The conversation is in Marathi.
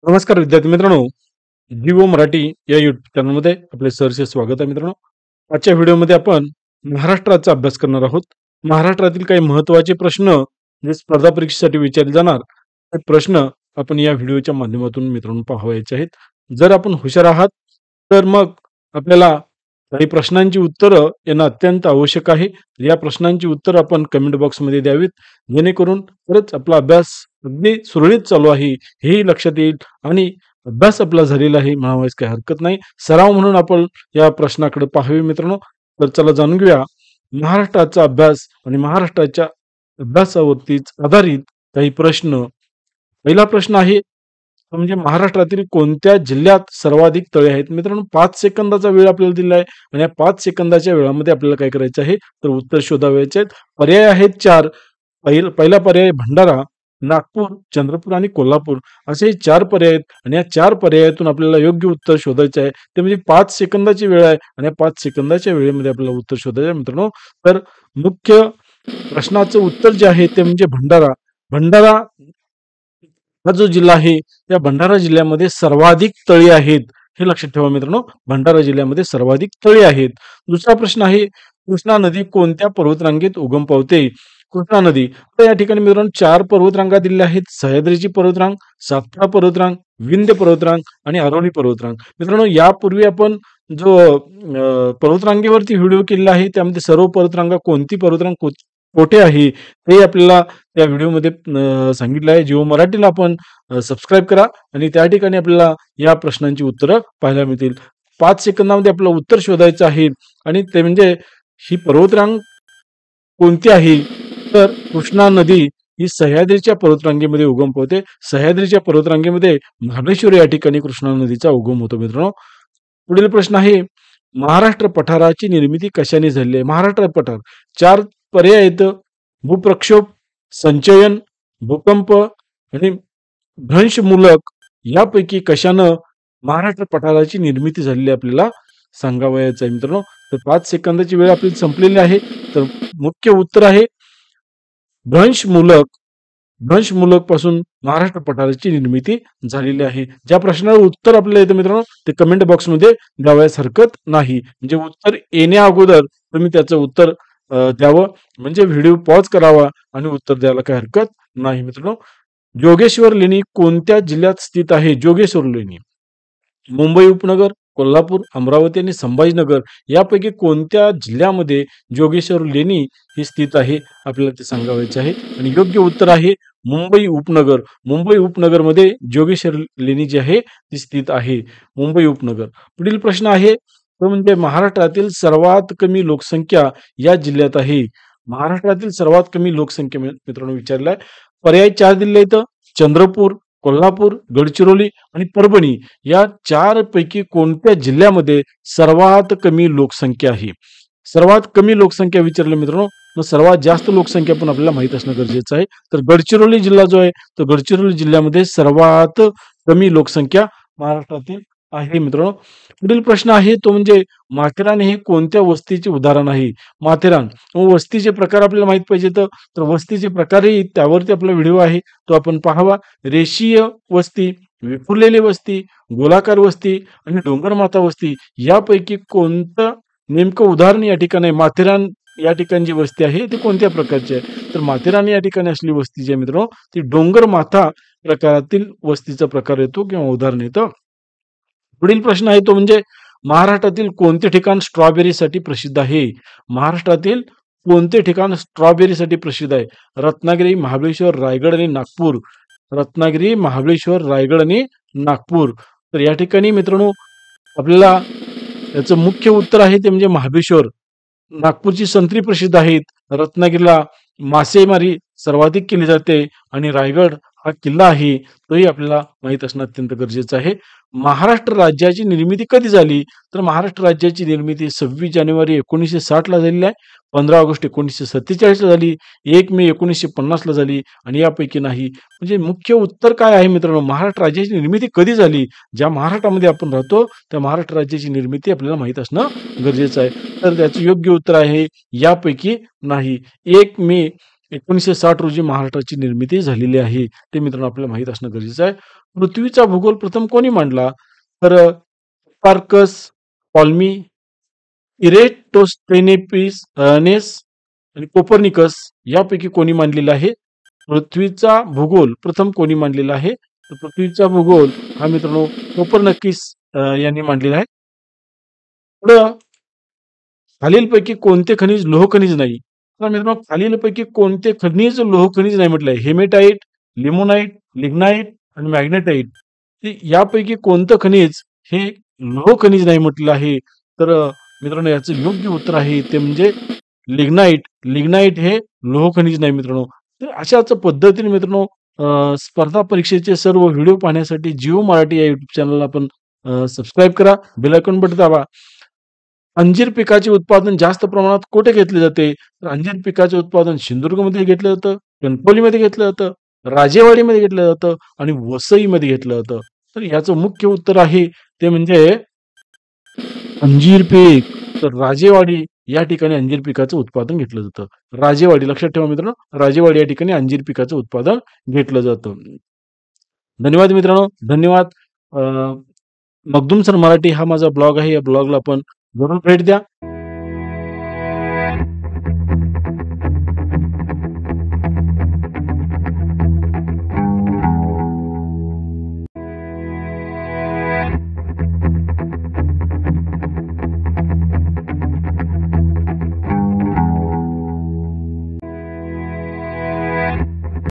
नमस्कार विद्यार्थी मित्रांनो, जीओ मराठी या युट्यूब चॅनलमध्ये आपले सहर्ष स्वागत आहे मित्रांनो. आजच्या व्हिडिओमध्ये आपण महाराष्ट्राचा अभ्यास करणार आहोत. महाराष्ट्रातील काही महत्त्वाचे प्रश्न जे स्पर्धा परीक्षेसाठी विचारले जाणार ते प्रश्न आपण या व्हिडिओच्या माध्यमातून मित्रांनो पाहायचे आहेत. जर आपण हुशार आहात तर मग आपल्याला काही प्रश्नांची उत्तरं येणं अत्यंत आवश्यक आहे. या प्रश्नांची उत्तरं आपण कमेंट बॉक्समध्ये द्यावीत, जेणेकरून खरंच आपला अभ्यास अगदी सुरळीत चालू आहे हेही लक्षात येईल आणि अभ्यास आपला झालेला आहे म्हणावयास काही हरकत नाही. सराव म्हणून आपण या प्रश्नाकडे पाहावे मित्रांनो. तर चला जाणून घेऊया महाराष्ट्राचा अभ्यास आणि महाराष्ट्राच्या अभ्यासावरतीच आधारित काही प्रश्न. पहिला प्रश्न आहे तो म्हणजे महाराष्ट्रातील कोणत्या जिल्ह्यात सर्वाधिक तळे आहेत. मित्रांनो 5 सेकंदाचा वेळ आपल्याला दिला आहे आणि या 5 सेकंदाच्या वेळामध्ये आपल्याला काय करायचं आहे तर उत्तर शोधावयाचे आहेत. पर्याय आहेत 4. पहिला पर्याय भंडारा, नागपूर, चंद्रपूर आणि कोल्हापूर असे 4 पर्याय आहेत आणि या 4 पर्यायातून आपल्याला योग्य उत्तर शोधायचे आहे. ते म्हणजे 5 सेकंदाची वेळ आहे आणि या 5 सेकंदाच्या वेळेमध्ये आपल्याला उत्तर शोधायचे आहे मित्रांनो. तर मुख्य प्रश्नाचं उत्तर जे आहे ते म्हणजे भंडारा. भंडारा हा जो जिल्हा आहे या भंडारा जिल्ह्यामध्ये सर्वाधिक तळी आहेत. हे लक्षात ठेवा मित्रांनो, भंडारा जिल्ह्यामध्ये सर्वाधिक तळी आहेत. दुसरा प्रश्न आहे कृष्णा नदी कोणत्या पर्वतरांगेत उगम पावते. कृष्णा नदी तर या ठिकाणी मित्रांनो 4 पर्वतरांगा दिलेल्या आहेत. सह्याद्रीची पर्वतरांग, सातपुडा पर्वतरांग, विंध्य पर्वतरांग आणि अरवली पर्वतरांग. मित्रांनो यापूर्वी आपण जो पर्वतरांगेवरती व्हिडिओ केलेला आहे त्यामध्ये सर्व पर्वतरांगा कोणती पर्वतरांग कोठे आहे ते आपल्याला त्या व्हिडिओमध्ये सांगितलं आहे. जिओ मराठीला आपण सबस्क्राईब करा आणि त्या ठिकाणी आपल्याला या प्रश्नांची उत्तरं पाहायला मिळतील. 5 सेकंदामध्ये आपलं उत्तर शोधायचं आहे आणि ते म्हणजे ही पर्वतरांग कोणती आहे तर कृष्णा नदी ही सह्याद्रीच्या पर्वतरांगेमध्ये उगम पावते. सह्याद्रीच्या पर्वतरांगेमध्ये महाबळेश्वर या ठिकाणी कृष्णा नदीचा उगम होतो मित्रांनो. पुढील प्रश्न आहे महाराष्ट्र पठाराची निर्मिती कशाने झाली आहे. महाराष्ट्र पठार 4 पर्याय आहेत. भूप्रक्षोभ, संचयन, भूकंप आणि भ्रंशमूलक यापैकी कशानं महाराष्ट्र पठाराची निर्मिती झालेली आपल्याला सांगावयाचं आहे मित्रांनो. तर 5 सेकंदाची वेळ आपली संपलेली आहे. तर मुख्य उत्तर आहे भ्रंशमूलक. भ्रंशमूलक पासून महाराष्ट्र पठाराची निर्मिती झालेली आहे. ज्या प्रश्नाला उत्तर आपल्याला येतं मित्रांनो ते कमेंट बॉक्समध्ये द्यावयास हरकत नाही. म्हणजे उत्तर येण्या अगोदर तुम्ही त्याचं उत्तर द्यावं, म्हणजे व्हिडिओ पॉज करावा आणि उत्तर द्यायला काही हरकत नाही मित्रांनो. जोगेश्वर लेणी कोणत्या जिल्ह्यात स्थित आहे. जोगेश्वर लेणी मुंबई उपनगर, कोल्हापूर, अमरावती आणि संभाजीनगर यापैकी कोणत्या जिल्ह्यामध्ये जोगेश्वर लेणी ही स्थित आहे आपल्याला ते सांगायचे आहे आणि योग्य उत्तर आहे मुंबई उपनगर. मुंबई उपनगरमध्ये जोगेश्वर लेणी जी आहे ती स्थित आहे. मुंबई उपनगर. पुढील प्रश्न आहे तो म्हणजे महाराष्ट्रातील सर्वात कमी लोकसंख्या या जिल्ह्यात आहे. महाराष्ट्रातील सर्वात कमी लोकसंख्या मित्रांनो विचारलाय. पर्याय 4 दिले आहेत. चंद्रपूर, कोल्हापूर, गडचिरोली आणि परभणी या 4 पैकी कोणत्या जिल्ह्यामध्ये सर्वात कमी लोकसंख्या आहे. सर्वात कमी लोकसंख्या विचारलं मित्रांनो, मग सर्वात जास्त लोकसंख्या पण आपल्याला माहित असणं गरजेचं आहे. तर गडचिरोली जिल्हा जो आहे तो गडचिरोली जिल्ह्यामध्ये सर्वात कमी लोकसंख्या महाराष्ट्रातील आहे मित्रांनो. पुढील प्रश्न आहे तो म्हणजे माथेरान हे कोणत्या वस्तीचे उदाहरण आहे. माथेरान वस्तीचे प्रकार आपल्याला माहित पाहिजे तर वस्तीचे प्रकारही त्यावरती आपला व्हिडिओ आहे तो आपण पाहावा. रेषीय वस्ती, विखुरलेली वस्ती, गोलाकार वस्ती आणि डोंगरमाथा वस्ती यापैकी कोणतं नेमकं उदाहरण या ठिकाणी माथेरान या ठिकाणी जी वस्ती आहे ती कोणत्या प्रकारची आहे. तर माथेरान या ठिकाणी असलेली वस्ती जी आहे मित्रांनो ती डोंगरमाथा प्रकारातील वस्तीचा प्रकार येतो किंवा उदाहरण येतं. पुढील प्रश्न आहे तो म्हणजे महाराष्ट्रातील कोणते ठिकाण स्ट्रॉबेरीसाठी प्रसिद्ध आहे. महाराष्ट्रातील कोणते ठिकाण स्ट्रॉबेरीसाठी प्रसिद्ध आहे. रत्नागिरी, महाबळेश्वर, रायगड आणि नागपूर. रत्नागिरी, महाबळेश्वर, रायगड आणि नागपूर. तर या ठिकाणी मित्रांनो आपल्याला याचं मुख्य उत्तर आहे ते म्हणजे महाबळेश्वर. नागपूरची संत्री प्रसिद्ध आहेत. रत्नागिरीला मासेमारी सर्वाधिक केली जाते आणि रायगड हा किल्ला आहे तोही आपल्याला माहित असणं अत्यंत गरजेचं आहे. महाराष्ट्र राज्याची निर्मिती कधी झाली तर महाराष्ट्र राज्याची निर्मिती 26 जानेवारी 1960 ला झालेली आहे. 15 ऑगस्ट 1947 ला झाली. 1 मे 1950 ला झाली आणि यापैकी नाही. म्हणजे मुख्य उत्तर काय आहे मित्रांनो, महाराष्ट्र राज्याची निर्मिती कधी झाली. ज्या महाराष्ट्रामध्ये आपण राहतो त्या महाराष्ट्र राज्याची निर्मिती आपल्याला माहित असणं गरजेचं आहे. तर त्याचं योग्य उत्तर आहे यापैकी नाही. 1 मे 1960 रोजी महाराष्ट्राची निर्मिती झालेली आहे. ते मित्रांनो आपल्याला माहीत असणं गरजेचं आहे. पृथ्वीचा भूगोल प्रथम कोणी मांडला? तर हिप्पार्कस, टॉलमी, इरेटोस्थेनेपिस नेस आणि कोपर्निकस यापैकी कोणी मांडलेला आहे? पृथ्वीचा भूगोल प्रथम कोणी मांडलेला आहे? तर पृथ्वीचा भूगोल हा मित्रांनो कोपर्निकस यांनी मांडलेला आहे. पुढं खालीलपैकी कोणते खनिज लोह खनिज नाही? तर मित्रांनो खालीलपैकी कोणते खनिज लोह खनिज नाही म्हटलंय? हेमेटाइट, लिमोनाइट, लिग्नाइट आणि मॅग्नेटाइट. यापैकी कोणतं खनिज हे लोह खनिज नाही म्हटलं आहे? तर मित्रांनो याचं योग्य उत्तर आहे ते म्हणजे लिग्नाइट. लिग्नाइट हे लोह खनिज नाही मित्रांनो. तर अशाच पद्धतीने मित्रांनो स्पर्धा परीक्षेचे सर्व व्हिडिओ पाहण्यासाठी जिओ मराठी या YouTube चॅनलला आपण सबस्क्राईब करा. बेल आयकॉन बटन दाबा. अंजीर पिकाचे उत्पादन जास्त प्रमाणात कुठे घेतले जाते? तर अंजीर पिकाचे उत्पादन सिंधुदुर्गमध्ये घेतलं जातं, कणकवलीमध्ये घेतलं जातं, राजेवाडीमध्ये घेतलं जातं आणि वसईमध्ये घेतलं जातं. तर याचं मुख्य उत्तर आहे ते म्हणजे अंजीर पीक. तर राजेवाडी या ठिकाणी अंजीर पिकाचं उत्पादन घेतलं जातं. राजेवाडी लक्षात ठेवा मित्रांनो, राजेवाडी या ठिकाणी अंजीर पिकाचं उत्पादन घेतलं जातं. धन्यवाद मित्रांनो, धन्यवाद. मखदूम सर मराठी हा माझा ब्लॉग आहे. या ब्लॉगला आपण जरूर भेट द्या.